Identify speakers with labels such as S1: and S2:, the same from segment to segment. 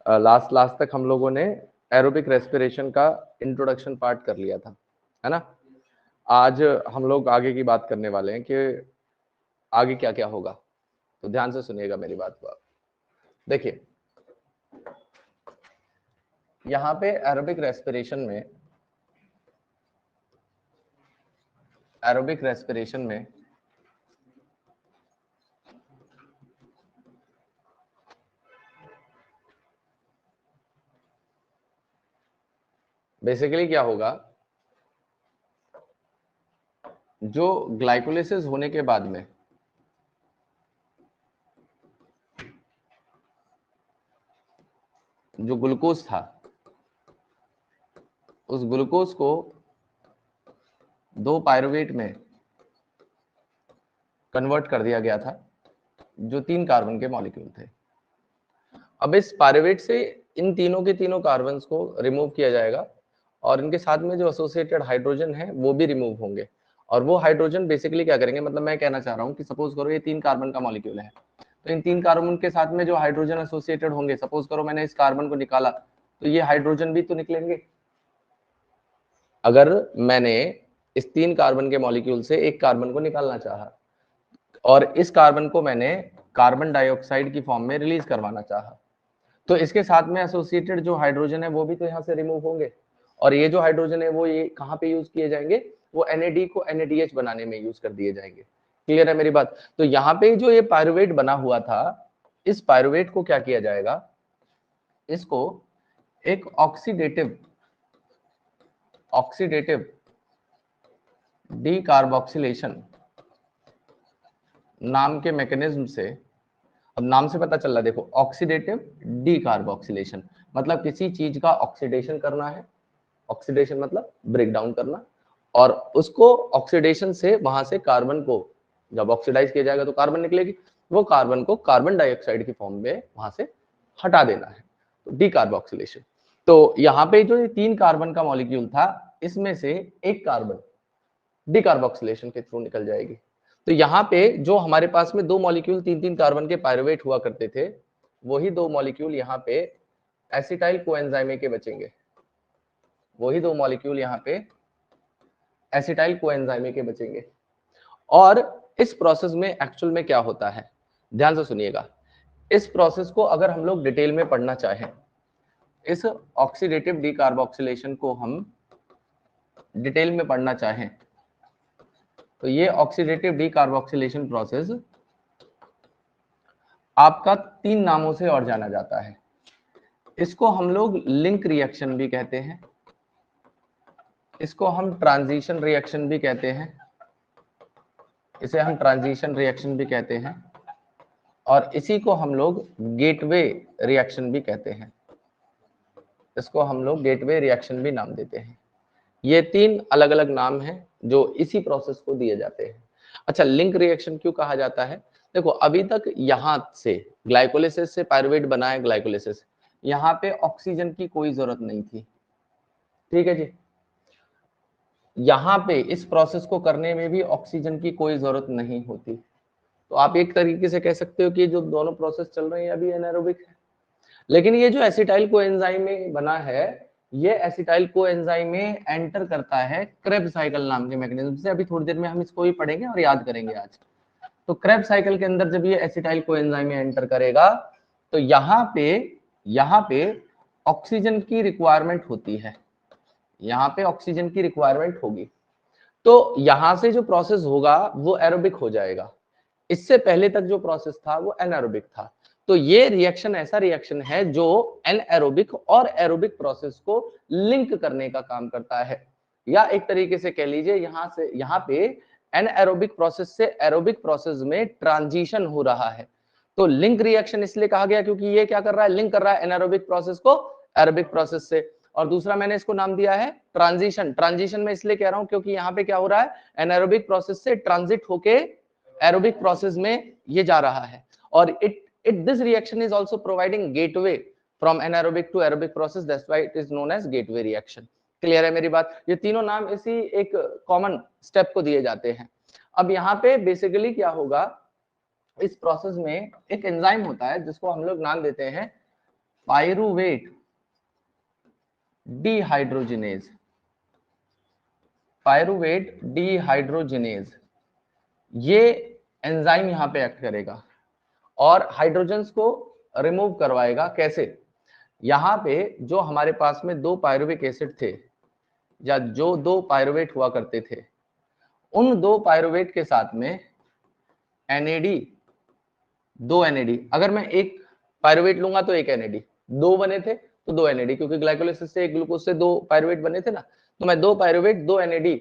S1: Last last तक हम लोगों ने एरोबिक रेस्पिरेशन का इंट्रोडक्शन पार्ट कर लिया था, है ना। आज हम लोग आगे की बात करने वाले हैं कि आगे क्या क्या होगा, तो ध्यान से सुनिएगा मेरी बात को आप। देखिए यहाँ पे एरोबिक रेस्पिरेशन में बेसिकली क्या होगा, जो ग्लाइकोलिसिस होने के बाद में जो ग्लूकोज था, उस ग्लूकोज को 2 पायरुवेट में कन्वर्ट कर दिया गया था, जो 3 कार्बन के मॉलिक्यूल थे। अब इस पायरुवेट से इन तीनों के तीनों कार्बन्स को रिमूव किया जाएगा और इनके साथ में जो एसोसिएटेड हाइड्रोजन है वो भी रिमूव होंगे। और वो हाइड्रोजन बेसिकली क्या करेंगे, मतलब मैं कहना चाह रहा हूँ कि सपोज करो ये 3 कार्बन का मॉलिक्यूल है, तो इन 3 कार्बन के साथ में जो हाइड्रोजन एसोसिएटेड होंगे, सपोज करो मैंने इस कार्बन को निकाला, तो ये हाइड्रोजन भी तो निकलेंगे। अगर मैंने इस 3 कार्बन के मॉलिक्यूल से एक कार्बन को निकालना चाहा और इस कार्बन को मैंने कार्बन डाइऑक्साइड की फॉर्म में रिलीज करवाना चाहा, तो इसके साथ में एसोसिएटेड जो हाइड्रोजन है वो भी तो यहाँ से रिमूव होंगे। और ये जो हाइड्रोजन है वो ये कहाँ पे यूज किए जाएंगे, वो NAD को NADH बनाने में यूज कर दिए जाएंगे। क्लियर है मेरी बात। तो यहाँ पे जो ये पायरुवेट बना हुआ था, इस पायरुवेट को क्या किया जाएगा, इसको एक ऑक्सीडेटिव डीकार्बोक्सिलेशन नाम के मैकेनिज्म से, अब नाम से पता चल रहा है, देखो ऑक्सीडेटिव डीकार्बोक्सिलेशन मतलब किसी चीज का ऑक्सीडेशन करना है, ऑक्सीडेशन मतलब ब्रेक डाउन करना, और उसको ऑक्सीडेशन से वहां से कार्बन को जब ऑक्सीडाइज किया जाएगा तो कार्बन निकलेगी, वो कार्बन को कार्बन डाइऑक्साइड की फॉर्म में वहां से हटा देना है, तो डीकार्बोक्सिलेशन। तो यहाँ पे जो ये 3 कार्बन का मॉलिक्यूल था, इसमें से एक कार्बन डीकार्बोक्सिलेशन के थ्रू निकल जाएगी। तो यहाँ पे जो हमारे पास में 2 मॉलिक्यूल 3-3 कार्बन के पायरुवेट हुआ करते थे, वही 2 मॉलिक्यूल यहाँ पे एसिटाइल कोएंजाइम के बचेंगे, वही 2 मॉलिक्यूल यहाँ पे एसिटाइल कोएंजाइम के बचेंगे। और इस प्रोसेस में एक्चुअल में क्या होता है, ध्यान से सुनिएगा। इस प्रोसेस को अगर हम लोग डिटेल में पढ़ना चाहें, इस ऑक्सीडेटिव डीकार्बोक्सिलेशन को हम डिटेल में पढ़ना चाहें, तो ये ऑक्सीडेटिव डीकार्बोक्सिलेशन प्रोसेस आपका 3 नामों से और जाना जाता है। इसको हम लोग लिंक रिएक्शन भी कहते हैं, इसको हम ट्रांजिशन रिएक्शन भी कहते हैं, इसे हम ट्रांजिशन रिएक्शन भी कहते हैं, और इसी को हम लोग गेटवे रिएक्शन भी कहते हैं, इसको हम लोग गेटवे रिएक्शन भी नाम देते हैं। ये 3 अलग अलग नाम हैं जो इसी प्रोसेस को दिए जाते हैं। अच्छा, लिंक रिएक्शन क्यों कहा जाता है, देखो अभी तक यहाँ से ग्लाइकोलिसिस से पायरुवेट बना है, ग्लाइकोलिसिस, यहाँ पे ऑक्सीजन की कोई जरूरत नहीं थी, ठीक है जी। यहाँ पे इस प्रोसेस को करने में भी ऑक्सीजन की कोई जरूरत नहीं होती। तो आप एक तरीके से कह सकते हो कि जो दोनों प्रोसेस चल रहे हैं अभी एनारोबिक है। लेकिन ये जो एसिटाइल कोएंजाइम में बना है, ये एसिटाइल कोएंजाइम में एंटर करता है क्रेब्स साइकिल नाम के मैकेनिज्म से। अभी थोड़ी देर में हम इसको भी पढ़ेंगे और याद करेंगे आज। तो क्रेब्स साइकिल के अंदर जब ये एसिटाइल कोएंजाइम में एंटर करेगा, तो यहाँ पे ऑक्सीजन की रिक्वायरमेंट होती है, यहाँ पे ऑक्सीजन की रिक्वायरमेंट होगी। तो यहां से जो प्रोसेस होगा वो एरोबिक हो जाएगा। इससे पहले तक जो प्रोसेस था वो एनारोबिक था। तो ये रिएक्शन ऐसा रिएक्शन है जो एनएरोबिक और एरोबिक प्रोसेस को लिंक करने का काम करता है, या एक तरीके से कह लीजिए यहाँ पे एनएरोबिक प्रोसेस से एरोबिक प्रोसेस में ट्रांजिशन हो रहा है। तो लिंक रिएक्शन इसलिए कहा गया क्योंकि ये क्या कर रहा है, लिंक कर रहा है एनारोबिक प्रोसेस को एरोबिक प्रोसेस से। और दूसरा मैंने इसको नाम दिया है ट्रांजिशन। ट्रांजिशन में इसलिए कह रहा हूं क्योंकि यहाँ पे क्या हो रहा है, एनारोबिक प्रोसेस से ट्रांजिट होके एरोबिक प्रोसेस में ये जा रहा है। और this reaction is also providing gateway from anaerobic to aerobic process, that's why it is known as gateway reaction. Clear है मेरी बात। ये तीनों नाम इसी एक कॉमन स्टेप को दिए जाते हैं। अब यहाँ पे बेसिकली क्या होगा, इस प्रोसेस में एक एंजाइम होता है जिसको हम लोग नाम देते हैं पायरुवेट डिहाइड्रोजिनेज, पायरुवेट डिहाइड्रोजिनेज, ये एंजाइम यहां पे एक्ट करेगा और हाइड्रोजन्स को रिमूव करवाएगा। कैसे? यहां पे जो हमारे पास में दो पायरुविक एसिड थे या जो दो पायरुवेट हुआ करते थे, उन दो पायरुवेट के साथ में NAD, दो NAD, अगर मैं एक पायरुवेट लूंगा तो एक NAD, दो बने थे तो दो NAD, क्योंकि ग्लाइकोलाइसिस से एक ग्लूकोज से दो पायरुवेट बने थे ना, तो मैं दो पायरुवेट दो NAD,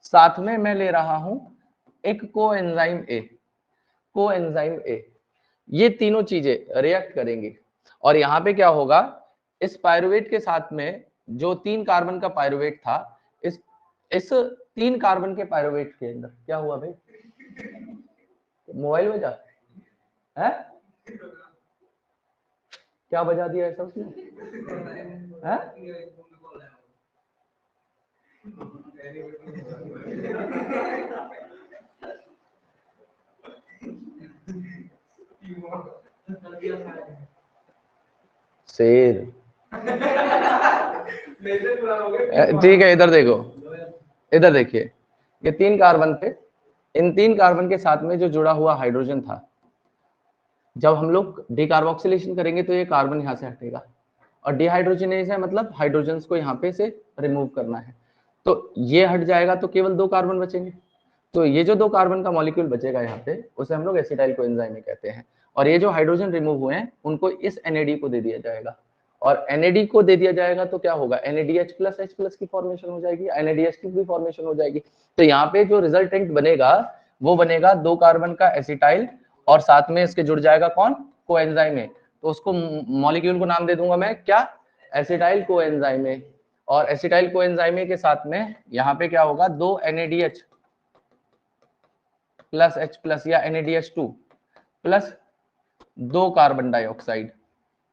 S1: साथ में मैं ले रहा हूं एक कोएंजाइम ए, कोएंजाइम ए, ये तीनों चीजें रिएक्ट करेंगी और यहाँ पे क्या होगा, इस पायरुवेट के साथ में जो 3 कार्बन का पायरुवेट था, इस 3 कार्बन के पायरुवेट के अंदर क्या हुआ भाई? मोबाइल बजा है? क्या बजा दिया ऐसा उसने? है? शेर। ठीक है, इधर देखो, इधर देखिए, ये 3 कार्बन थे, इन 3 कार्बन के साथ में जो जुड़ा हुआ हाइड्रोजन था, जब हम लोग डिकार्बोक्सिलेशन करेंगे तो ये कार्बन यहां से हटेगा और डिहाइड्रोजनेज है, मतलब हाइड्रोजन्स को यहाँ पे से रिमूव करना है, तो ये हट जाएगा तो केवल 2 कार्बन बचेंगे। तो ये जो 2 कार्बन का मॉलिक्यूल बचेगा यहाँ पे, उसे हम लोग एसिटाइल कोएंजाइम कहते हैं। और ये जो हाइड्रोजन रिमूव हुए हैं उनको इस NAD को दे दिया जाएगा और NAD को दे दिया जाएगा तो क्या होगा, NADH प्लस H प्लस की फॉर्मेशन हो जाएगी, NADH2 की फॉर्मेशन हो जाएगी। तो यहाँ पे जो रिजल्टेंट बनेगा वो बनेगा 2 कार्बन का एसिटाइल और साथ में इसके जुड़ जाएगा कौन, कोएंजाइम है, तो उसको मॉलिक्यूल को नाम दे दूंगा मैं क्या, एसिटाइल कोएंजाइम है। और एसिटाइल कोएंजाइम के साथ में यहाँ पे क्या होगा, 2 NADH प्लस H प्लस या NADH2 प्लस 2 कार्बन डाइऑक्साइड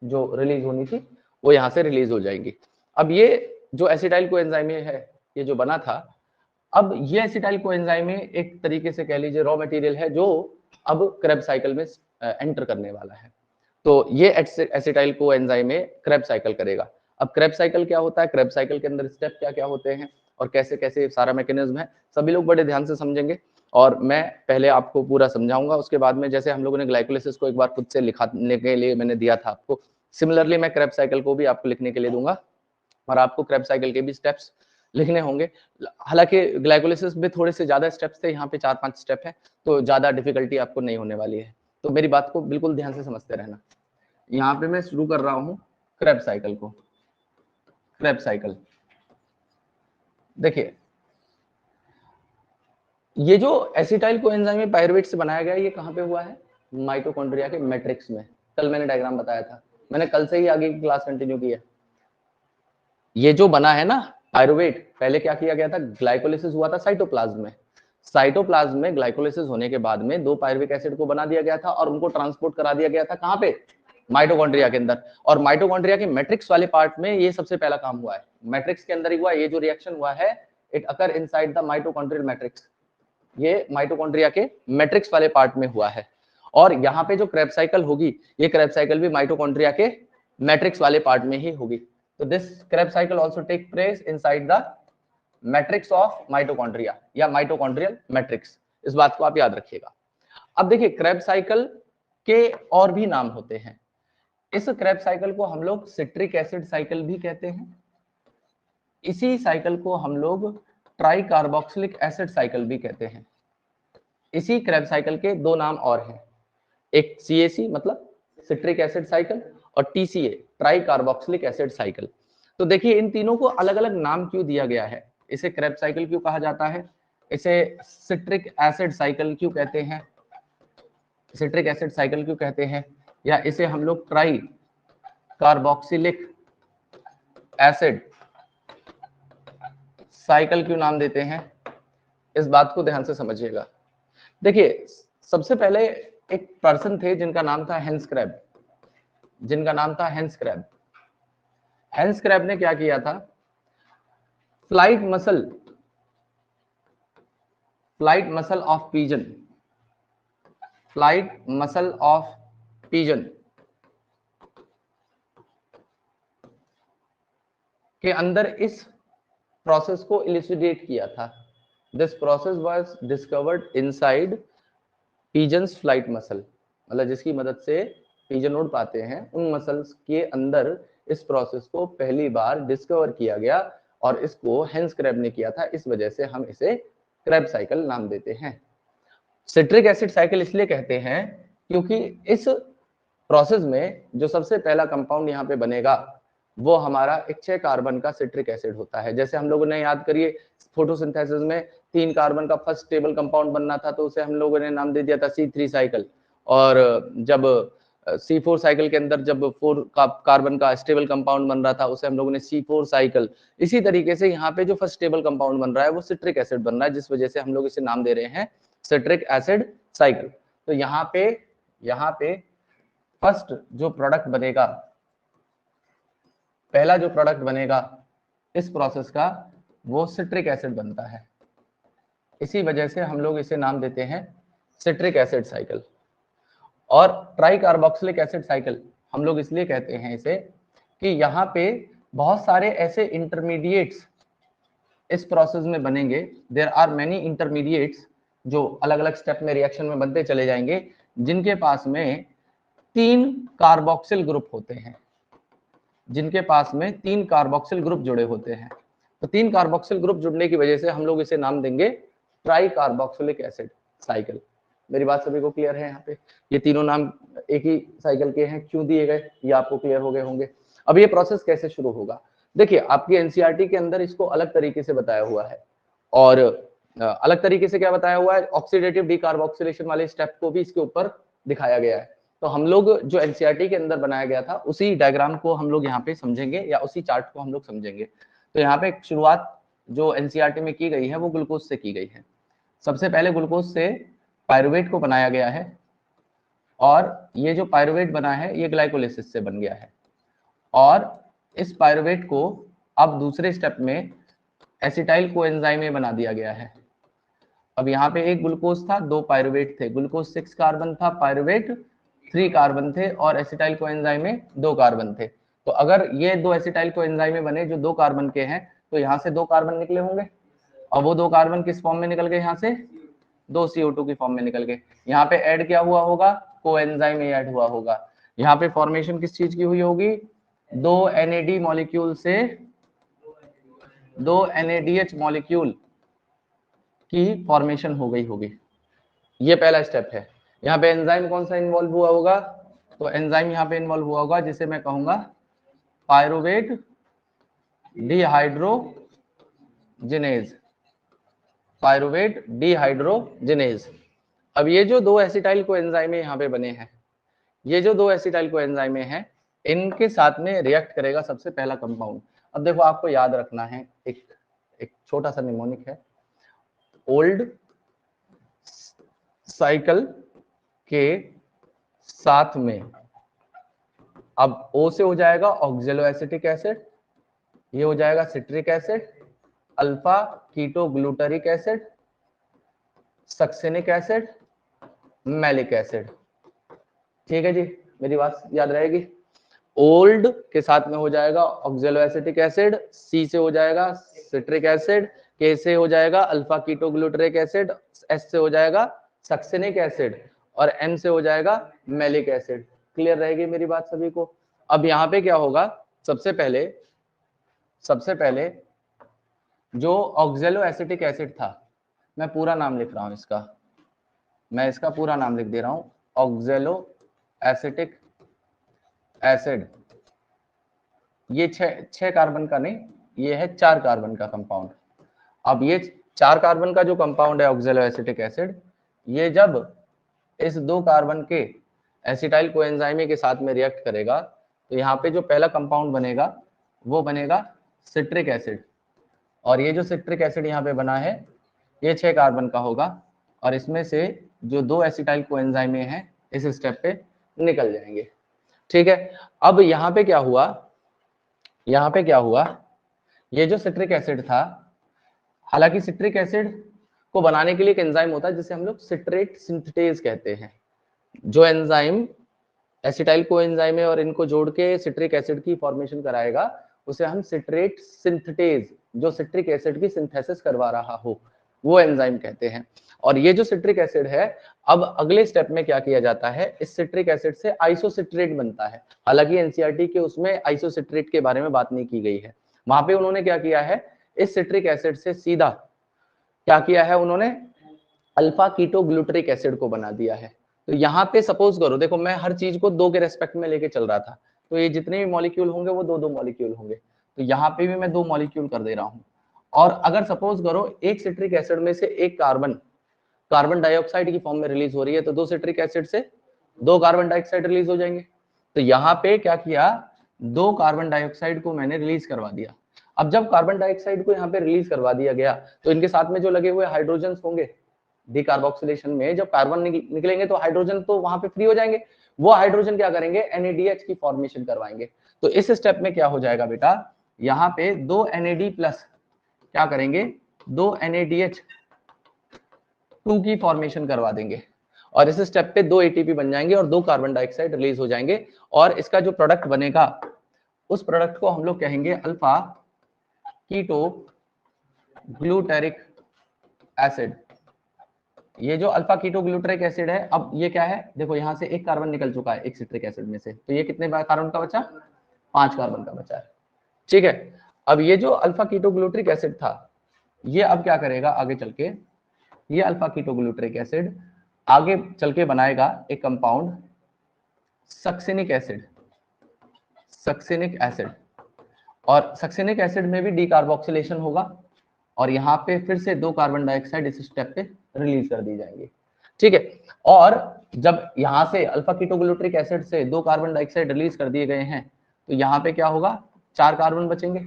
S1: जो रिलीज होनी थी वो यहाँ से रिलीज हो जाएंगी। अब ये जो एसिटाइल कोएंजाइम है, ये जो बना था, अब ये एसिटाइल कोएंजाइम एक तरीके से कह लीजिए रॉ मटेरियल है जो अब क्रेब्स साइकिल में एंटर करने वाला है। तो ये एसिटाइल कोएंजाइम क्रेब्स साइकिल करेगा। अब क्रेब्स साइकिल क्या होता है, क्रेब्स साइकिल के अंदर स्टेप क्या क्या होते हैं और कैसे कैसे सारा मैकेनिज्म है, सभी लोग बड़े ध्यान से समझेंगे और मैं पहले आपको पूरा समझाऊंगा, उसके बाद में जैसे हम लोगों ने ग्लाइकोलाइसिस को एक बार खुद से लिखने के लिए मैंने दिया था आपको, सिमिलरली मैं क्रेब्स साइकिल को भी आपको लिखने के लिए दूंगा और आपको क्रेब्स साइकिल के भी स्टेप्स लिखने होंगे। हालांकि ग्लाइकोलाइसिस में थोड़े से ज्यादा स्टेप्स थे, यहाँ पे 4-5 स्टेप है, तो ज्यादा डिफिकल्टी आपको नहीं होने वाली है, तो मेरी बात को बिल्कुल ध्यान से समझते रहना। यहाँ पे मैं शुरू कर रहा हूँ क्रेब्स साइकिल को। क्रेब्स साइकिल देखिए, ये जो एसिटाइल कोएंजाइम पायरुवेट से बनाया गया, ये कहाँ पे हुआ है, माइटोकॉन्ड्रिया के मैट्रिक्स में। कल मैंने डायग्राम बताया था, मैंने कल से ही आगे की क्लास कंटिन्यू की है। ये जो बना है ना पायरुवेट, पहले क्या किया गया था, ग्लाइकोलाइसिस हुआ था साइटोप्लाज्म में, साइटोप्लाज्म में ग्लाइकोलाइसिस होने के बाद में 2 पायरुविक एसिड को बना दिया गया था और उनको ट्रांसपोर्ट करा दिया गया था कहाँ पे, माइटोकॉन्ड्रिया के अंदर। और माइटोकॉन्ड्रिया के मैट्रिक्स वाले पार्ट में ये सबसे पहला काम हुआ है, मैट्रिक्स के अंदर ही हुआ। ये जो रिएक्शन हुआ है, it occur inside the mitochondrial matrix, ये माइटोकॉन्ड्रिया के मैट्रिक्स वाले पार्ट में हुआ है। और यहाँ पे जो क्रेब्स साइकिल होगी, ये क्रेब्स साइकिल भी माइटोकॉन्ड्रिया के मैट्रिक्स वाले पार्ट में ही होगी। तो this Krebs cycle also take place inside the matrix of mitochondria या माइटोकॉन्ड्रियल मैट्रिक्स, इस बात को आप याद रखिएगा। अब देखिए, क्रेब्स साइकिल के और भी नाम होते हैं। इस क्रेब्स साइकिल को हम लोग सिट्रिक एसिड साइकिल भी कहते हैं, इसी साइकिल को हम लोग ट्राई कार्बोक्सिलिक एसिड साइकिल भी कहते हैं। इसी क्रेब्स साइकिल के 2 नाम और हैं, एक CAC मतलब सिट्रिक एसिड साइकिल और TCA try carboxylic acid cycle. तो देखिए, इन तीनों को अलग अलग नाम क्यों दिया गया है, इसे क्रेब्स साइकिल क्यों कहा जाता है, इसे सिट्रिक एसिड साइकिल क्यों कहते हैं, सिट्रिक एसिड साइकिल क्यों कहते हैं, या इसे हम लोग ट्राई कार्बोक्सिलिक एसिड साइकिल क्यों नाम देते हैं, इस बात को ध्यान से समझिएगा। देखिए, सबसे पहले एक पर्सन थे जिनका नाम था हेंस क्रैब, जिनका नाम था हेंस क्रैब। हेंस क्रैब ने क्या किया था, flight muscle of pigeon, flight muscle of pigeon के अंदर इस प्रोसेस को इलिसिडेट किया था। This process was discovered inside pigeons flight muscle, मतलब जिसकी मदद से पिजन उड़ पाते हैं, उन मसल्स के अंदर इस प्रोसेस को पहली बार डिस्कवर किया गया और इसको हेंस क्रैब ने किया था। इस वजह से हम इसे क्रैब साइकिल नाम देते हैं। सिट्रिक एसिड साइकिल इसलिए कहते हैं क्योंकि इस प्रोसेस में जो सबसे पहला कंपाउंड यहाँ पे बनेगा वो हमारा एक 6 कार्बन का सिट्रिक एसिड होता है। जैसे हम लोगों ने याद करिए फोटोसिंथेसिस में 3 कार्बन का फर्स्ट स्टेबल कंपाउंड बनना था तो उसे हम लोगों ने नाम दे दिया था C3 साइकिल, और जब C4 साइकिल के अंदर जब 4 कार्बन का स्टेबल कंपाउंड बन रहा था उसे हम लोगों ने C4 साइकिल। इसी तरीके से यहाँ पे जो फर्स्ट स्टेबल कंपाउंड बन रहा है वो सिट्रिक एसिड बन रहा है, जिस वजह से हम लोग इसे नाम दे रहे हैं सिट्रिक एसिड साइकिल। तो यहाँ पे फर्स्ट जो प्रोडक्ट बनेगा, पहला जो प्रोडक्ट बनेगा इस प्रोसेस का वो सिट्रिक एसिड बनता है। इसी वजह से हम लोग इसे नाम देते हैं सिट्रिक एसिड साइकिल। और ट्राई कार्बोक्सिलिक एसिड साइकिल हम लोग इसलिए कहते हैं इसे कि यहाँ पे बहुत सारे ऐसे इंटरमीडिएट्स इस प्रोसेस में बनेंगे। देयर आर मेनी इंटरमीडिएट्स जो अलग अलग स्टेप में रिएक्शन में बनते चले जाएंगे, जिनके पास में 3 कार्बोक्सिल ग्रुप होते हैं, जिनके पास में 3 कार्बोक्सिल ग्रुप जुड़े होते हैं। तो 3 कार्बोक्सिल ग्रुप जुड़ने की वजह से हम लोग इसे नाम देंगे ट्राई कार्बोक्सिलिक एसिड साइकिल। मेरी बात सभी को क्लियर है? यहाँ पे ये तीनों नाम एक ही साइकिल के हैं, क्यों दिए गए ये आपको क्लियर हो गए होंगे। अब ये प्रोसेस कैसे शुरू होगा, देखिए आपकी एनसीईआरटी के अंदर इसको अलग तरीके से बताया हुआ है, और अलग तरीके से क्या बताया हुआ है, ऑक्सीडेटिव डीकार्बोक्सिलेशन वाले स्टेप को भी इसके ऊपर दिखाया गया है। तो हम लोग जो एनसीईआरटी के अंदर बनाया गया था उसी डायग्राम को हम लोग यहाँ पे समझेंगे, या उसी चार्ट को हम लोग समझेंगे। तो यहाँ पे शुरुआत जो एनसीईआरटी में की गई है वो ग्लूकोज से की गई है। सबसे पहले ग्लूकोज से पायरुवेट को बनाया गया है, और ये जो पायरुवेट बना है ये ग्लाइकोलिसिस से बन गया है, और इस पायरुवेट को अब दूसरे स्टेप में एसिटाइल कोएंजाइम में बना दिया गया है। अब यहाँ पे एक ग्लूकोज था, 2 पायरुवेट थे, ग्लूकोज 6 कार्बन था, पायरुवेट 3 कार्बन थे, और एसिटाइल कोएंजाइम में 2 कार्बन थे। तो अगर ये 2 एसिटाइल कोएंजाइम में बने जो 2 कार्बन के हैं, तो यहाँ से 2 कार्बन निकले होंगे, और वो 2 कार्बन किस फॉर्म में निकल गए, यहाँ से 2 CO2 की फॉर्म में निकल गए। यहाँ पे ऐड क्या हुआ होगा, कोएंजाइम में ऐड हुआ होगा। यहाँ पे फॉर्मेशन किस चीज की हुई होगी, 2 NAD मॉलिक्यूल से 2 NADH मॉलिक्यूल की फॉर्मेशन हो गई होगी। ये पहला स्टेप है। यहाँ पे एंजाइम कौन सा इन्वॉल्व हुआ होगा, तो एंजाइम यहाँ पे इन्वॉल्व हुआ होगा जिसे मैं कहूंगा पायरुवेट डिहाइड्रोजिनेज, पायरुवेट डिहाइड्रोजिनेज। अब ये जो 2 एसिटाइल कोएंजाइम यहाँ पे बने हैं, ये जो 2 एसिटाइल कोएंजाइम हैं, इनके साथ में रिएक्ट करेगा सबसे पहला कंपाउंड। अब देखो आपको याद रखना है, एक छोटा सा निमोनिक है, ओल्ड साइकिल के साथ में अब O से हो जाएगा ऑक्जेलो एसिटिक एसिड, ये हो जाएगा citric acid, alpha ketoglutaric acid, succinic acid, malic acid. ठीक है जी, मेरी बात याद रहेगी। ओल्ड के साथ में हो जाएगा ऑक्जेलो एसिटिक एसिड, C से हो जाएगा सिट्रिक एसिड, K से हो जाएगा अल्फा कीटोग्लूटरिक एसिड, S से हो जाएगा सक्सेनिक एसिड, और M से हो जाएगा मैलिक एसिड। क्लियर रहेगी मेरी बात सभी को? अब यहाँ पे क्या होगा, सबसे पहले जो ऑक्जेलो एसिटिक एसिड था, मैं पूरा नाम लिख रहा हूं इसका, मैं इसका पूरा नाम लिख दे रहा हूं, ऑक्जेलो एसिटिक एसिड। ये 6 कार्बन का नहीं, ये है 4 कार्बन का कंपाउंड। अब ये 4 कार्बन का जो कंपाउंड है ऑक्जेलो एसिटिक एसिड, ये जब इस 2 कार्बन के एसिटाइल कोएंजाइम के साथ में रिएक्ट करेगा, तो यहाँ पे जो पहला कंपाउंड बनेगा वो बनेगा सिट्रिक एसिड, और ये जो सिट्रिक एसिड यहाँ पे बना है ये 6 कार्बन का होगा, और इसमें से जो 2 एसिटाइल कोएंजाइम हैं इस स्टेप पे निकल जाएंगे। ठीक है, अब यहाँ पे क्या हुआ, ये जो सिट्रिक एसिड था, हालांकि सिट्रिक एसिड को बनाने के लिए एक एंजाइम होता है जिसे हम लोग सिट्रेट सिंथेटेज कहते हैं। जो एंजाइम एसिटाइल कोएंजाइम है और इनको जोड़ के सिट्रिक एसिड की फॉर्मेशन कराएगा, उसे हम सिट्रेट सिंथेटेज, जो सिट्रिक एसिड की सिंथेसिस करवा रहा हो, वो एंजाइम कहते हैं। और ये जो सिट्रिक एसिड है, अब अगले स्टेप में क्या किया जाता है, इस सिट्रिक एसिड से आइसोसिट्रेट बनता है। हालांकि एनसीईआरटी के उसमें आइसोसिट्रेट के बारे में बात नहीं की गई है, वहां पे उन्होंने क्या किया है, इस सिट्रिक एसिड से सीधा क्या किया है उन्होंने, अल्फा कीटोग्लूटरिक एसिड को बना दिया है। तो यहाँ पे सपोज करो, देखो मैं हर चीज को दो के रेस्पेक्ट में लेके चल रहा था, तो ये जितने भी मॉलिक्यूल होंगे वो दो दो मॉलिक्यूल होंगे, तो यहाँ पे भी मैं दो मॉलिक्यूल कर दे रहा हूँ। और अगर सपोज करो एक सिट्रिक एसिड में से एक कार्बन डाइऑक्साइड की फॉर्म में रिलीज हो रही है, तो दो सिट्रिक एसिड से दो कार्बन डाइऑक्साइड रिलीज हो जाएंगे। तो यहाँ पे क्या किया, दो कार्बन डाइऑक्साइड को मैंने रिलीज करवा दिया। अब जब कार्बन डाइऑक्साइड को यहाँ पे रिलीज करवा दिया गया, तो इनके साथ में जो लगे हुए हाइड्रोजन होंगे, डिकार्बोक्सिलेशन में जब कार्बन निकलेंगे तो हाइड्रोजन तो वहां पे फ्री हो जाएंगे, वो हाइड्रोजन क्या करेंगे, NADH की फॉर्मेशन करवाएंगे। तो इस स्टेप में क्या हो जाएगा बेटा, यहाँ पे दो NAD प्लस क्या करेंगे, दो NADH2 की फॉर्मेशन करवा देंगे, और इस स्टेप पे दो ATP बन जाएंगे और दो कार्बन डाइऑक्साइड रिलीज हो जाएंगे। और इसका जो प्रोडक्ट बनेगा, उस प्रोडक्ट को हम लोग कहेंगे अल्फा कीटो ग्लूटेरिक एसिड। ये जो अल्फा कीटो ग्लूटेरिक एसिड है, अब ये क्या है, देखो यहाँ से एक कार्बन निकल चुका है एक सिट्रिक एसिड में से, तो ये कितने कार्बन का बचा, 5 कार्बन का बचा है, ठीक है। अब ये जो अल्फा कीटो ग्लूटेरिक एसिड था, ये अब क्या करेगा आगे चल के, ये अल्फा कीटो ग्लूटेरिक एसिड आगे चल के बनाएगा एक कंपाउंड सक्सिनिक एसिड, और सक्सिनिक एसिड में भी डीकार्बोक्सिलेशन होगा, और यहाँ पे फिर से दो कार्बन डाइऑक्साइड इस स्टेप पे रिलीज कर दी जाएंगी, ठीक है। और जब यहाँ से अल्फा कीटोग्लूटरिक एसिड से दो कार्बन डाइऑक्साइड रिलीज कर दिए गए हैं, तो यहाँ पे क्या होगा, 4 कार्बन बचेंगे।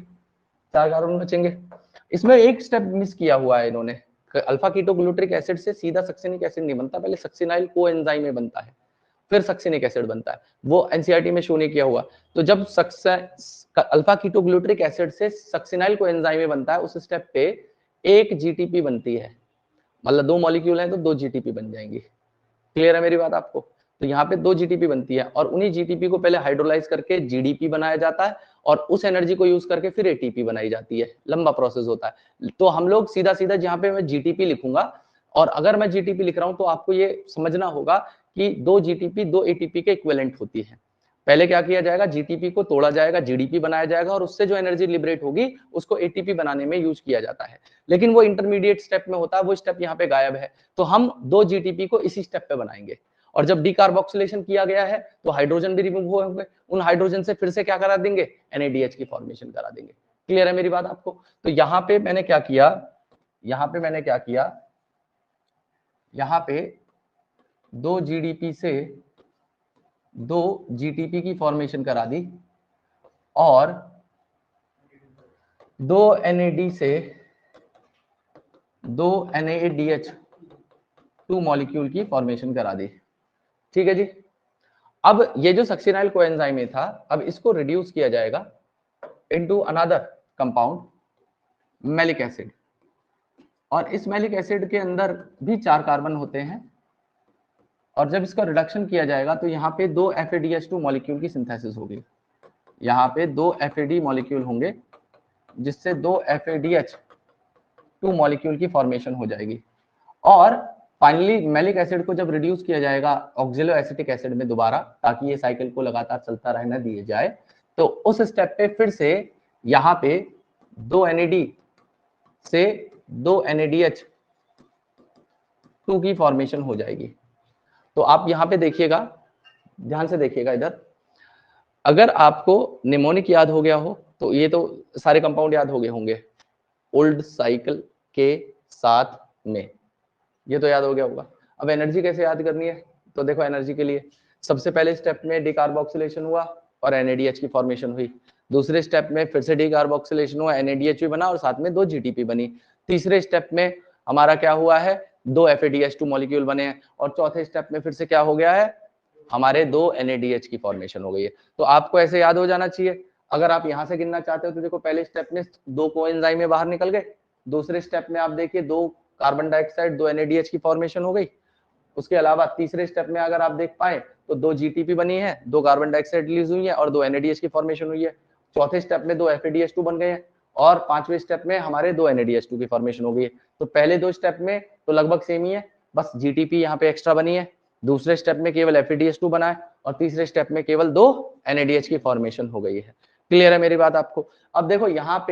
S1: इसमें एक स्टेप मिस किया हुआ है इन्होंने, अल्फा कीटोग्लूटरिक एसिड से सीधा सक्सिनिक एसिड नहीं बनता, पहले सक्सिनाइल कोएंजाइम में बनता है, फिर सक्सिनिक एसिड बनता है, वो एनसीईआरटी में शो नहीं किया हुआ। तो जब अल्फा कीटोग्लूटरिक एसिड से सक्सिनाइल कोएंजाइम में बनता है, उस स्टेप पे एक जीटीपी बनती है, मतलब दो मॉलिक्यूल हैं तो दो जीटीपी बन जाएंगी। क्लियर है मेरी बात आपको? तो यहाँ पे दो जीटीपी बनती है, और उन्हीं जीटीपी को पहले हाइड्रोलाइज करके जीडीपी बनाया जाता है, और उस एनर्जी को यूज करके फिर एटीपी बनाई जाती है, लंबा प्रोसेस होता है। तो हम लोग सीधा सीधा यहाँ पे मैं जीटीपी लिखूंगा, और अगर मैं जीटीपी लिख रहा हूं तो आपको ये समझना होगा कि दो जीटीपी दो एटीपी के इक्विवेलेंट होती है। पहले क्या किया जाएगा, जीटीपी को तोड़ा जाएगा, जीडीपी बनाया जाएगा, और उससे जो एनर्जी लिबरेट होगी उसको एटीपी बनाने में यूज किया जाता है। लेकिन वो इंटरमीडिएट स्टेप में होता है, वो स्टेप यहाँ पे गायब है, तो हम दो जीटीपी को इसी स्टेप पे बनाएंगे। और जब डीकार्बोक्सिलेशन किया गया है तो हाइड्रोजन भी रिमूव होंगे, उन हाइड्रोजन से फिर से क्या करा देंगे, NADH की फॉर्मेशन करा देंगे। क्लियर है मेरी बात आपको? तो यहाँ पे मैंने क्या किया, यहाँ पे दो जीडीपी से दो जीटीपी की फॉर्मेशन करा दी, और दो NAD से दो NADH2 मॉलिक्यूल की फॉर्मेशन करा दी, ठीक है जी। अब ये जो सक्सिनाइल कोएंजाइम था, अब इसको रिड्यूस किया जाएगा into another compound malic acid, और इस मैलिक एसिड के अंदर भी 4 कार्बन होते हैं, और जब इसका रिडक्शन किया जाएगा तो यहाँ पे दो FADH2 मॉलिक्यूल की सिंथेसिस होगी, यहाँ पे दो FAD मॉलिक्यूल होंगे, जिससे दो FADH2 मॉलिक्यूल की फॉर्मेशन हो जाएगी। और फाइनली मैलिक एसिड को जब रिड्यूस किया जाएगा ऑक्सिलो एसिटिक एसिड में दोबारा, ताकि ये साइकिल को लगातार चलता रहने दिया जाए, तो उस स्टेप पे फिर से यहाँ पे दो NAD से दो NADH2 की फॉर्मेशन हो जाएगी। तो आप यहाँ पे देखिएगा, ध्यान से देखिएगा इधर, अगर आपको निमोनिक याद हो गया हो तो ये तो सारे कंपाउंड याद हो गए होंगे ओल्ड साइकिल के साथ में, ये तो याद हो गया होगा। अब एनर्जी कैसे याद करनी है, तो देखो एनर्जी के लिए सबसे पहले स्टेप में डीकार्बोक्सिलेशन हुआ और NADH की फॉर्मेशन हुई, दूसरे स्टेप में फिर से डीकार्बोक्सिलेशन हुआ, NADH भी बना और साथ में दो जीटीपी बनी, तीसरे स्टेप में हमारा क्या हुआ है, दो FADH2 मॉलिक्यूल बने हैं, और चौथे स्टेप में फिर से क्या हो गया है, हमारे दो NADH की फॉर्मेशन हो गई है। तो आपको ऐसे याद हो जाना चाहिए। अगर आप यहां से गिनना चाहते हो तो देखो पहले स्टेप में दो कोएंजाइम में बाहर निकल गए, दूसरे स्टेप में आप देखिए दो कार्बन डाइऑक्साइड दो NADH की फॉर्मेशन हो गई, उसके अलावा तीसरे स्टेप में अगर आप देख पाए तो दो जीटीपी बनी है, दो कार्बन डाइऑक्साइड रिलीज हुई है और दो NADH की फॉर्मेशन हुई है। चौथे स्टेप में 2 FADH2 बन गए हैं और पांचवें स्टेप में हमारे 2 NADH2 की फॉर्मेशन हो गई है। तो पहले 2 स्टेप में तो लगभग सेम ही है, बस GTP यहाँ पे एक्स्ट्रा बनी है, दूसरे स्टेप में केवल FADH2 बना है और तीसरे स्टेप में केवल 2 NADH की फॉर्मेशन हो गई है। क्लियर है मेरी बात आपको? अब देखो यहाँ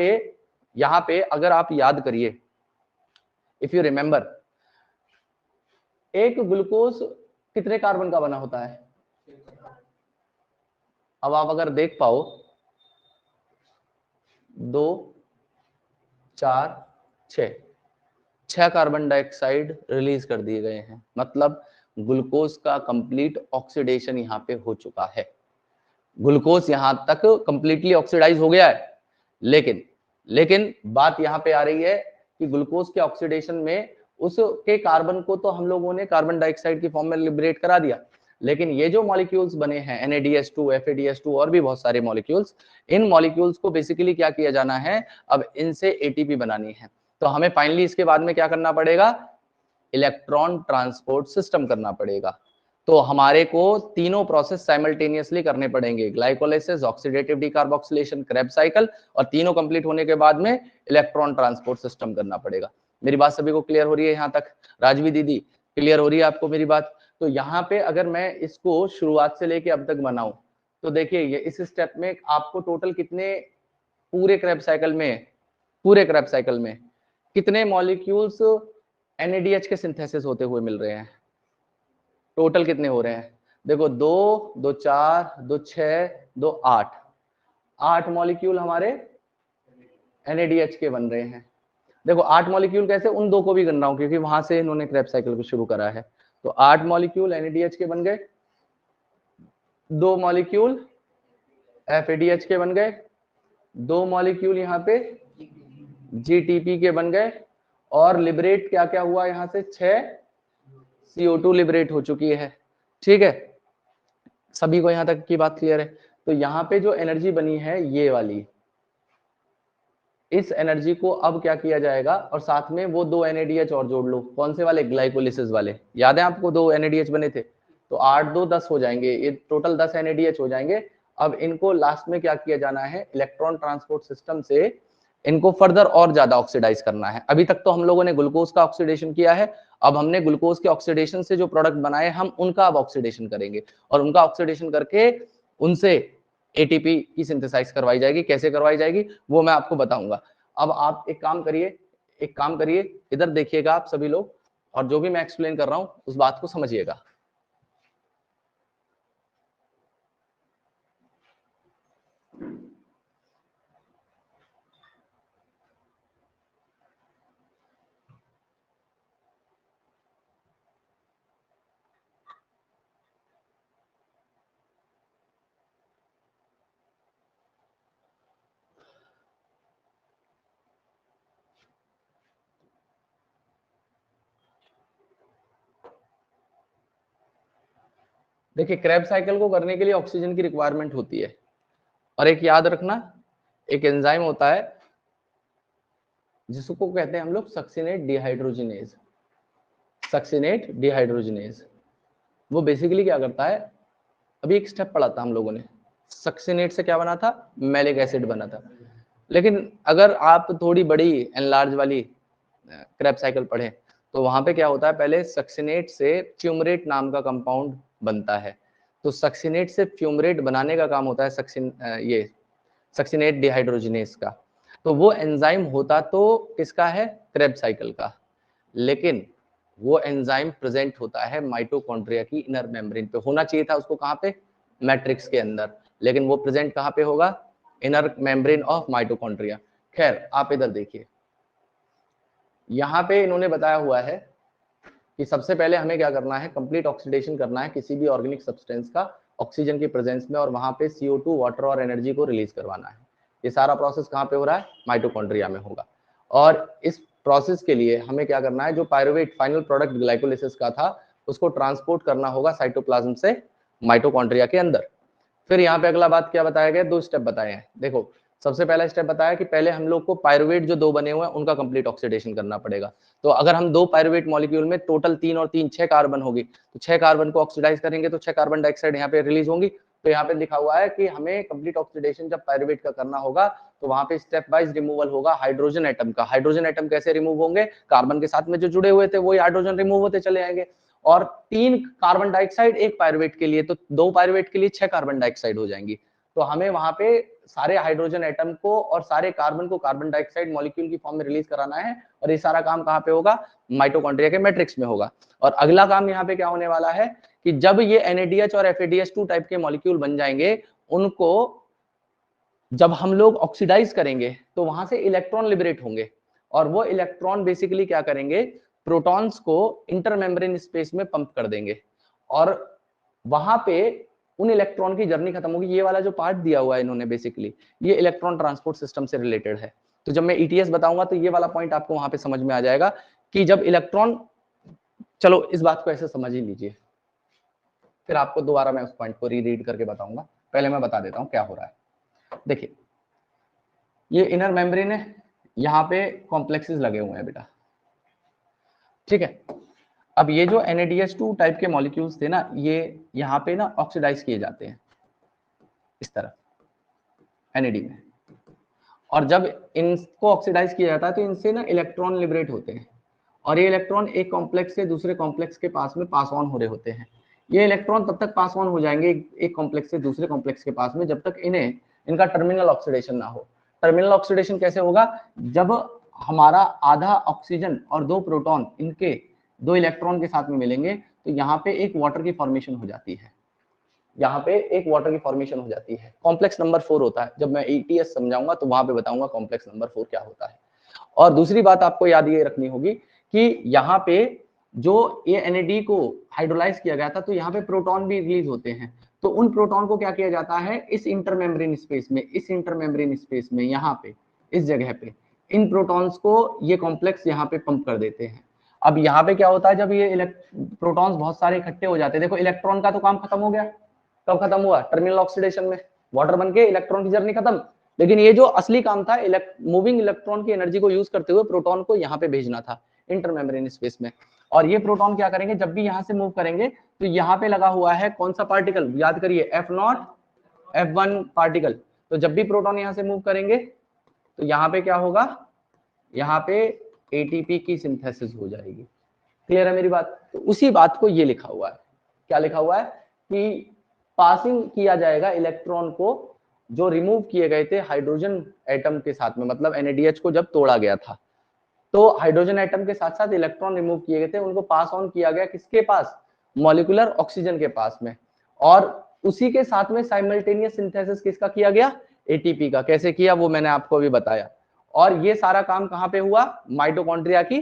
S1: पे अगर आप याद करिए, इफ यू रिमेंबर, एक ग्लूकोज कितने कार्बन का बना होता है? अब आप अगर देख पाओ 2 4 6 कार्बन डाइऑक्साइड रिलीज कर दिए गए हैं, मतलब ग्लूकोज का कंप्लीट ऑक्सीडेशन यहाँ पे हो चुका है। ग्लूकोज यहाँ तक कंप्लीटली ऑक्सीडाइज हो गया है, लेकिन बात यहाँ पे आ रही है कि ग्लूकोज के ऑक्सीडेशन में उसके कार्बन को तो हम लोगों ने कार्बन डाइऑक्साइड की फॉर्म में लिबरेट करा दिया, लेकिन ये जो मॉलिक्यूल्स बने हैं NADH2, FADH2 और भी बहुत सारे मॉलिक्यूल्स, इन मॉलिक्यूल्स को बेसिकली क्या किया जाना है, अब इनसे ATP बनानी है। तो हमें फाइनली इसके बाद में क्या करना पड़ेगा, इलेक्ट्रॉन ट्रांसपोर्ट सिस्टम करना पड़ेगा। तो हमारे को तीनों प्रोसेस साइमल्टेनियसली करने पड़ेंगे, glycolysis, oxidative decarboxylation, Krebs cycle, और तीनों कंप्लीट होने के बाद में इलेक्ट्रॉन ट्रांसपोर्ट सिस्टम करना पड़ेगा। मेरी बात सभी को क्लियर हो रही है यहाँ तक? राजवी दीदी क्लियर हो रही है आपको मेरी बात? तो यहाँ पे अगर मैं इसको शुरुआत से लेके अब तक बनाऊं तो देखिए ये इस स्टेप में आपको टोटल कितने पूरे क्रेब्स साइकिल में कितने मॉलिक्यूल्स NADH के सिंथेसिस होते हुए मिल रहे हैं? टोटल कितने हो रहे हैं? देखो 2 2 4 2 6 2 8 मॉलिक्यूल हमारे NADH के बन रहे हैं। देखो 8 मॉलिक्यूल कैसे, उन 2 को भी गिन रहा हूं क्योंकि वहां से इन्होंने क्रेब्स साइकिल को शुरू करा है। तो 8 मॉलिक्यूल NADH के बन गए, 2 मॉलिक्यूल FADH के बन गए, 2 मॉलिक्यूल यहाँ पे GTP के बन गए, और लिबरेट क्या क्या हुआ यहाँ से, 6 CO2 लिबरेट हो चुकी है। ठीक है, सभी को यहाँ तक की बात क्लियर है? तो यहाँ पे जो एनर्जी बनी है ये वाली, इस एनर्जी को अब क्या किया जाएगा, और साथ में वो 2 NADH और जोड़ लो। कौन से वाले? ग्लाइकोलिसिस वाले। याद है आपको 2 NADH बने थे? तो 8 2 10 हो जाएंगे, ये टोटल 10 NADH हो जाएंगे। अब इनको लास्ट में क्या किया जाना है, इलेक्ट्रॉन ट्रांसपोर्ट सिस्टम से इनको फर्दर और ज्यादा ऑक्सीडाइज करना है। अभी तक तो हम लोगों ने ग्लूकोज का ऑक्सीडेशन किया है, अब हमने ग्लूकोज के ऑक्सीडेशन से जो प्रोडक्ट बनाए हम उनका अब ऑक्सीडेशन करेंगे, और उनका ऑक्सीडेशन करके उनसे ATP की सिंथेसाइज करवाई जाएगी। कैसे करवाई जाएगी वो मैं आपको बताऊंगा। अब आप एक काम करिए, इधर देखिएगा आप सभी लोग, और जो भी मैं एक्सप्लेन कर रहा हूं उस बात को समझिएगा। देखिए क्रेब्स साइकिल को करने के लिए ऑक्सीजन की रिक्वायरमेंट होती है, और एक याद रखना, एक एंजाइम होता है जिसको कहते हैं हम लोग सक्सिनेट डिहाइड्रोजिनेज। वो बेसिकली क्या करता है, अभी एक स्टेप पढ़ा था हम लोगों ने, सक्सिनेट से क्या बना था, मैलिक एसिड बना था। लेकिन अगर आप थोड़ी बड़ी एनलार्ज वाली क्रेब्स साइकिल पढ़े तो वहां पे क्या होता है, पहले सक्सिनेट से फ्यूमरेट नाम का कंपाउंड बनता है। तो सक्सिनेट से फ्यूमरेट बनाने का काम होता है सक्सिनेट डिहाइड्रोजिनेज का। तो वो एंजाइम होता तो किसका है, क्रेब्स साइकिल का, लेकिन वो एंजाइम प्रेजेंट होता है माइटोकॉन्ड्रिया की इनर मेम्ब्रेन पे। होना चाहिए था उसको कहाँ पे, मैट्रिक्स के अंदर, लेकिन वो प्रेजेंट कहाँ पे होगा, इनर मेम्ब्रेन ऑफ माइटोकॉन्ड्रिया। खैर आप इधर देखिए, यहाँ पे इन्होंने बताया हुआ है कि सबसे पहले हमें क्या करना है, कंप्लीट ऑक्सीडेशन करना है किसी भी ऑर्गेनिक सब्सटेंस का ऑक्सीजन की प्रेजेंस में, और वहां पे CO2 वाटर और एनर्जी को रिलीज करवाना है। ये सारा प्रोसेस कहाँ पे हो रहा है, माइटोकॉन्ड्रिया में होगा। और इस प्रोसेस के लिए हमें क्या करना है, जो पायरुवेट फाइनल प्रोडक्ट ग्लाइकोलिसिस का था उसको ट्रांसपोर्ट करना होगा साइटोप्लाज्म से माइटोकॉन्ड्रिया के अंदर। फिर यहाँ पे अगला बात क्या बताया गया, 2 स्टेप बताए हैं। देखो सबसे पहला स्टेप बताया कि पहले हम लोग को पायरुवेट जो दो बने हुए हैं उनका कंप्लीट ऑक्सीडेशन करना पड़ेगा। तो अगर हम दो पायरुवेट मॉलिक्यूल में टोटल 3 और 3 6 कार्बन होगी, तो 6 कार्बन को ऑक्सीडाइज करेंगे तो 6 कार्बन डाइऑक्साइड यहाँ पे रिलीज होंगी। तो यहाँ पे लिखा हुआ है कि हमें कंप्लीट ऑक्सीडेशन जब पायरुवेट का करना होगा तो वहां पे स्टेप वाइज रिमूवल होगा हाइड्रोजन एटम का। हाइड्रोजन एटम कैसे रिमूव होंगे? कार्बन के साथ में जो जुड़े हुए थे वही हाइड्रोजन रिमूव होते चले आएंगे। और 3 कार्बन डाइऑक्साइड एक पायरुवेट के लिए, तो 2 पायरुवेट के लिए 6 कार्बन डाइऑक्साइड हो जाएंगी। तो हमें वहां पे सारे हाइड्रोजन एटम को और सारे कार्बन को कार्बन डाइऑक्साइड मॉलिक्यूल की फॉर्म में रिलीज कराना है। और ये सारा काम कहाँ पे होगा? माइटोकॉन्ड्रिया के मैट्रिक्स में होगा। और अगला काम यहाँ पे क्या होने वाला है कि जब ये NADH और FADH2 टाइप के मॉलिक्यूल बन जाएंगे, उनको जब हम लोग ऑक्सीडाइज करेंगे तो वहां से इलेक्ट्रॉन लिबरेट होंगे। और वो इलेक्ट्रॉन बेसिकली क्या करेंगे? प्रोटॉन्स को इंटरमेम्ब्रेन स्पेस में पंप कर देंगे। और वहां पे उन इलेक्ट्रॉन की जर्नी खत्म होगी। ये वाला जो पार्ट दिया हुआ है इन्होंने बेसिकली, ये इलेक्ट्रॉन ट्रांसपोर्ट सिस्टम से रिलेटेड है। तो जब मैं ETS बताऊंगा तो ये वाला पॉइंट आपको वहां पे समझ में आ जाएगा कि जब इलेक्ट्रॉन, चलो इस बात को ऐसे समझ ही लीजिए, फिर आपको दोबारा मैं उस पॉइंट को रीड करके बताऊंगा। पहले मैं बता देता हूं क्या हो रहा है। देखिए, ये इनर मेम्ब्रेन है, यहाँ पे कॉम्प्लेक्सेस लगे हुए हैं बेटा, ठीक है। अब ये जो NADH2 टाइप के मॉलिक्यूल्स थे ना, ये यहाँ पे ना ऑक्सीडाइज किए जाते हैं इस तरह NAD में। और जब इनको ऑक्सीडाइज किया जाता है तो इनसे ना इलेक्ट्रॉन लिबरेट होते हैं। और ये इलेक्ट्रॉन एक कॉम्प्लेक्स से दूसरे कॉम्प्लेक्स के पास में पास ऑन हो रहे होते हैं। ये इलेक्ट्रॉन तब तक पास ऑन हो जाएंगे एक कॉम्प्लेक्स से दूसरे कॉम्प्लेक्स के पास में जब तक इनका टर्मिनल ऑक्सीडेशन ना हो। टर्मिनल ऑक्सीडेशन कैसे होगा? जब हमारा आधा ऑक्सीजन और 2 प्रोटॉन इनके 2 इलेक्ट्रॉन के साथ में मिलेंगे तो यहाँ पे एक वाटर की फॉर्मेशन हो जाती है। यहाँ पे एक वाटर की फॉर्मेशन हो जाती है। कॉम्प्लेक्स नंबर 4 होता है। जब मैं ETS समझाऊंगा तो वहां पे बताऊंगा कॉम्प्लेक्स नंबर 4 क्या होता है। और दूसरी बात आपको याद ये रखनी होगी कि यहाँ पे जो ये NAD को हाइड्रोलाइज किया गया था तो यहाँ पे प्रोटॉन भी रिलीज होते हैं। तो उन प्रोटॉन को क्या किया जाता है? इस इंटरमेम्ब्रेन स्पेस में यहाँ पे इस जगह पे इन प्रोटॉन्स को ये कॉम्प्लेक्स यहाँ पे पंप कर देते हैं। अब यहाँ पे क्या होता है? जब ये प्रोटॉन्स बहुत सारे इकट्ठे हो जाते हैं, देखो इलेक्ट्रॉन का तो काम खत्म हो गया। कब खत्म हुआ? टर्मिनल ऑक्सीडेशन में। वाटर बन के इलेक्ट्रॉन की जर्नी खत्म। लेकिन ये जो असली काम था मूविंग इलेक्ट्रॉन की एनर्जी को यूज करते हुए प्रोटॉन को यहाँ पे भेजना था इंटरमेम्ब्रेन स्पेस में। और ये प्रोटॉन क्या करेंगे? जब भी यहाँ से मूव करेंगे तो यहाँ पे लगा हुआ है कौन सा पार्टिकल? याद करिए, F0 F1 पार्टिकल। तो जब भी प्रोटॉन यहाँ से मूव करेंगे तो यहाँ पे क्या होगा? यहाँ पे ATP की सिंथेसिस हो जाएगी। क्लियर है मेरी बात? तो उसी बात को ये लिखा हुआ है। क्या लिखा हुआ है? कि पासिंग किया जाएगा इलेक्ट्रॉन को जो रिमूव किए गए थे हाइड्रोजन एटम के साथ में, मतलब NADH को जब तोड़ा गया था तो हाइड्रोजन एटम के साथ साथ इलेक्ट्रॉन रिमूव किए गए थे, उनको पास ऑन किया गया किसके पास? मॉलिक्यूलर ऑक्सीजन के पास में। और उसी के साथ में साइमल्टेनियस सिंथेसिस किसका किया गया? ATP का। कैसे किया वो मैंने आपको अभी बताया। और ये सारा काम कहाँ पे हुआ? माइटोकॉन्ड्रिया की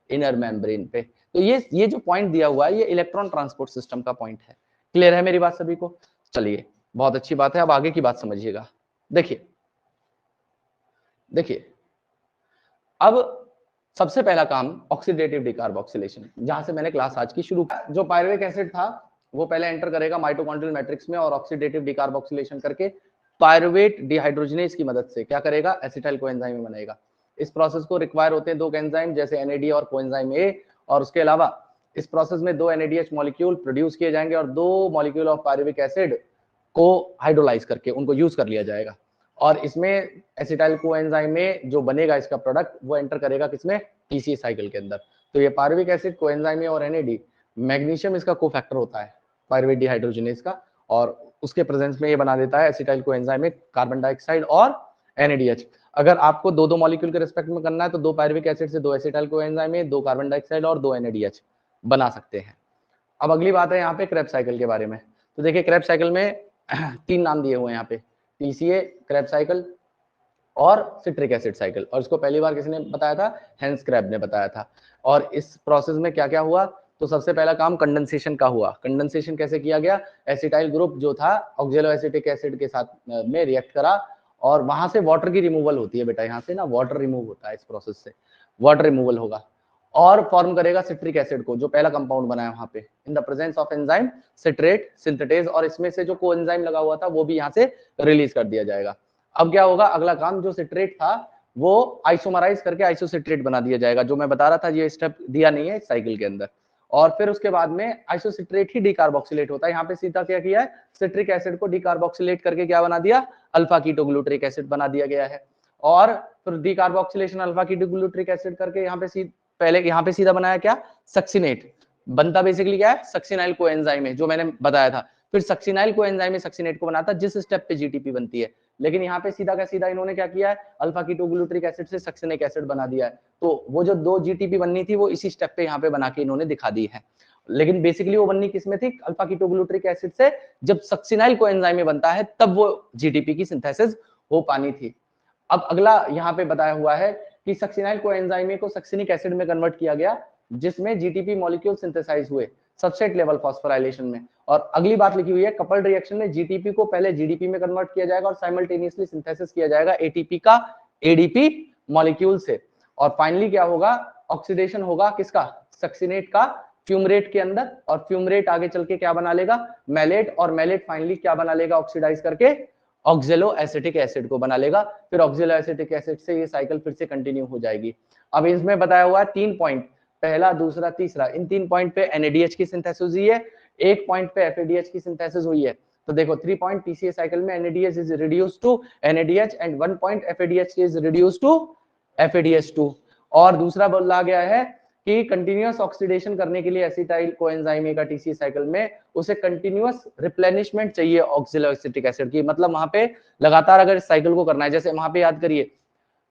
S1: इनर मेम्ब्रेन पे। तो ये जो पॉइंट दिया हुआ है ये इलेक्ट्रॉन ट्रांसपोर्ट सिस्टम का पॉइंट है। क्लियर है मेरी बात सभी को? चलिए, बहुत अच्छी बात है। अब आगे की बात समझिएगा। देखिए अब सबसे पहला काम ऑक्सीडेटिव डिकार्बोक्सिलेशन, जहां से मैंने क्लास आज की शुरू की। जो पायरुवेट एसिड था वो पहले एंटर करेगा माइटोकॉन्ड्रियल मैट्रिक्स में और ऑक्सीडेटिव डिकार्बोक्सिलेशन करके पायरुवेट डिहाइड्रोजनेज की मदद से क्या करेगा? एसिटाइल कोएंजाइम बनाएगा। इस प्रोसेस को रिक्वायर होते हैं 2 एंजाइम जैसे NAD और कोएंजाइम A। और उसके अलावा इस प्रोसेस में 2 NADH मॉलिक्यूल प्रोड्यूस किए जाएंगे और 2 मॉलिक्यूल ऑफ पायरुविक एसिड को हाइड्रोलाइज करके उनको यूज कर लिया जाएगा। और इसमें एसिटाइल कोएंजाइम में जो बनेगा इसका प्रोडक्ट वो एंटर करेगा किसमें? TCA साइकिल के अंदर। तो ये पायरुविक एसिड, कोएंजाइम और NAD, मैग्नीशियम इसका कोफैक्टर होता है पायरुवेट डिहाइड्रोजनेज का। और उसके प्रेजेंस में ये बना देता है एसिटाइल कोएंजाइम में कार्बन डाइऑक्साइड और NADH। अगर आपको 2-2 मॉलिक्यूल के रिस्पेक्ट में करना है तो 2 पायरुविक एसिड से 2 एसिटाइल कोएंजाइम में 2 कार्बन डाइऑक्साइड और 2 NADH बना सकते हैं। अब अगली बात है यहाँ पे क्रेब्स साइकिल के बारे में। तो देखिए क्रेब्स साइकिल में 3 नाम दिए हुए हैं यहाँ पे, TCA, क्रेब्स साइकिल और सिट्रिक एसिड साइकिल। और इसको पहली बार किसने बताया था? हैंस क्रेब ने बताया था। और इस प्रोसेस में क्या क्या हुआ? तो सबसे पहला काम कंडेंसेशन का हुआ। कंडेंसेशन कैसे किया गया? एसिटाइल ग्रुप जो था ऑक्जेलो एसिटिक एसिड के साथ में रिएक्ट करा और वहां से वाटर की रिमूवल होती है बेटा। यहाँ से ना वाटर रिमूव होता है, इस प्रोसेस से वाटर रिमूवल होगा और फॉर्म करेगा सिट्रिक एसिड को, जो पहला कंपाउंड बना है वहां पे, in the presence of enzyme citrate synthetase. और इसमें से जो कोएंजाइम लगा हुआ था वो भी यहाँ से रिलीज कर दिया जाएगा। अब क्या होगा, अगला काम जो सिट्रेट था वो आइसोमराइज करके आइसोसिट्रेट बना दिया जाएगा, जो मैं बता रहा था, ये स्टेप दिया नहीं है साइकिल के अंदर। और फिर उसके बाद में आइसोसिट्रेट ही डीकार्बोक्सिलेट होता है। यहाँ पे सीधा क्या किया है, सिट्रिक एसिड को डीकार्बोक्सिलेट करके क्या बना दिया, अल्फा कीटोग्लूटरिक एसिड बना दिया गया है। और फिर डीकार्बोक्सिलेशन अल्फा कीटोग्लूटरिक एसिड करके यहाँ पे पहले यहाँ पे सीधा बनाया क्या, सक्सिनेट बनता बेसिकली क्या है, सक्सिनाइल कोएंजाइम है, जो मैंने बताया था। फिर सक्सिनाइल कोएंजाइम में सक्सिनेट को बनाता जिस स्टेप पे जीटीपी बनती है। लेकिन यहाँ पे सीधा का सीधा इन्होंने क्या किया है, अल्फा कीटोग्लूटरिक एसिड से सक्सिनिक एसिड बना दिया है। तो वो जो 2 जीटीपी बननी थी वो इसी स्टेप पे यहाँ पे बना के इन्होंने दिखा दी है। लेकिन बेसिकली वो बननी किसमें थी, अल्फा कीटोग्लूटरिक एसिड से। जब सक्सिनाइल कोएंजाइम में बनता है तब वो जीटीपी की सिंथेसिस हो पानी थी। अब अगला यहाँ पे बताया हुआ है कि सक्सिनाइल कोएंजाइम को सक्सिनिक एसिड में कन्वर्ट किया गया, जिसमें जीटीपी मॉलिक्यूल सिंथेसाइज हुए सबस्ट्रेट लेवल फॉस्फोराइलेशन में। और अगली बात लिखी हुई है, कपल्ड रिएक्शन में जीटीपी को पहले जीडीपी में कन्वर्ट किया जाएगा और साइमल्टेनियसली सिंथेसिस किया जाएगा एटीपी का एडीपी मॉलिक्यूल से। और फाइनली क्या होगा, ऑक्सीडेशन होगा किसका, सक्सिनेट का फ्यूमरेट के अंदर, और फ्यूमरेट आगे चल के क्या बना लेगा, मैलेट, और मैलेट फाइनली क्या बना लेगा, ऑक्सीडाइज करके ऑक्जेलो एसिटिक एसिड को बना लेगा। फिर ऑक्जेलो एसिटिक एसिड से ये साइकिल फिर से कंटिन्यू हो जाएगी। अब इसमें बताया हुआ है 3 पॉइंट, पहला, दूसरा, तीसरा, इन 3 पॉइंट पे NADH की सिंथेसिस हुई है, 1 पॉइंट पे FADH की सिंथेसिस हुई है। तो देखो 3 पॉइंट TCA साइकिल में NADH is reduced to NADH and 1 point FADH is reduced to FADH2। और दूसरा बोला गया है कि कंटिन्यूअस ऑक्सीडेशन करने के लिए एसिटाइल कोएंजाइम का TCA साइकिल में उसे कंटिन्यूअस रिप्लेनिशमेंट चाहिए ऑक्सिलो एसिटिक एसिड की। मतलब वहां पे लगातार अगर इस साइकिल को करना है, जैसे वहां पे याद करिए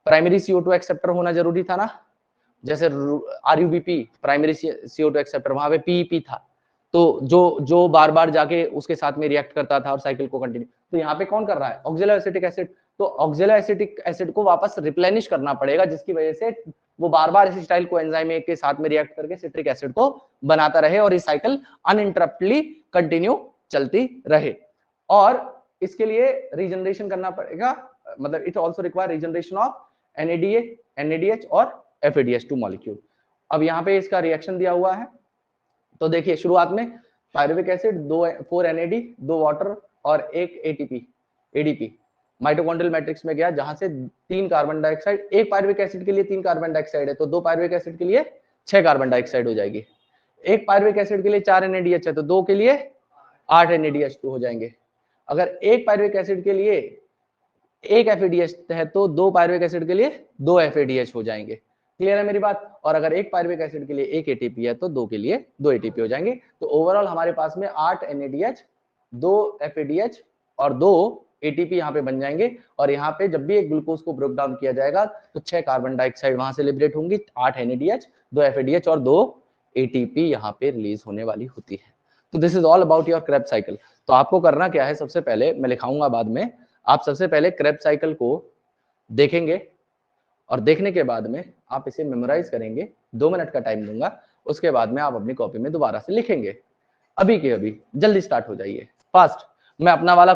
S1: प्राइमरी CO2 एक्सेप्टर होना जरूरी था ना, जैसे RUBP प्राइमरी CO2 एक्सेप्टर, वहां पे PEP था, तो जो बार बार जाके उसके साथ में रिएक्ट करता था और साइकिल को कंटिन्यू। तो यहाँ पे कौन कर रहा है, ऑक्सिलो एसिटिक एसिड। तो ऑक्सिलो एसिटिक एसिड को वापस रिप्लेनिश करना पड़ेगा, जिसकी वजह से वो बार बार एसिटाइल कोएंजाइम के साथ में रिएक्ट करके सिट्रिक एसिड को बनाता रहे और ये साइकिल अनइंटरप्टली कंटिन्यू चलती रहे। और इसके लिए रीजनरेशन करना पड़ेगा, मतलब it also require regeneration of NADH और FADH2 मॉलिक्यूल। अब यहाँ पे इसका रिएक्शन दिया हुआ है, तो देखिए शुरुआत में पायरुविक एसिड 4 NAD 2 वाटर और 1 ADP माइटोकॉन्ड्रियल मैट्रिक्स में गया, जहां से 3 कार्बन डाइऑक्साइड, एक पायरुविक एसिड के लिए 3 कार्बन डाइऑक्साइड है, तो 2 पायरुविक एसिड के लिए 6 कार्बन डाइऑक्साइड हो जाएगी। एक पायरुविक एसिड के लिए 4 NADH है, तो 2 के लिए 8 NADH2 हो जाएंगे। अगर एक पायरुविक एसिड के लिए 1 FADH है तो 2 पायरुविक एसिड के लिए 2 FADH हो जाएंगे। क्लियर है मेरी बात। और अगर एक पायरुविक एसिड के लिए 1 ATP है तो 2 के लिए 2 ATP हो जाएंगे। तो ओवरऑल हमारे पास में 8 NADH 2 FADH और 2 ATP यहाँ पे बन जाएंगे। और यहाँ पे जब भी एक ग्लूकोज को ब्रेक डाउन किया जाएगा तो 6 कार्बन डाइऑक्साइड वहां से लिबरेट होंगी, 8 NADH 2 FADH और 2 ATP यहाँ पे रिलीज होने वाली होती है। तो this is all about your Krebs cycle. तो आपको करना क्या है, सबसे पहले मैं लिखाऊंगा बाद में, आप सबसे पहले क्रेब्स साइकिल को देखेंगे और देखने के बाद में आप इसे मेमोराइज करेंगे। 2 मिनट का टाइम दूंगा, उसके बाद में आप अपनी कॉपी में दोबारा से लिखेंगे। अभी के अभी जल्दी स्टार्ट हो जाइए, फास्ट। मैं अपना वाला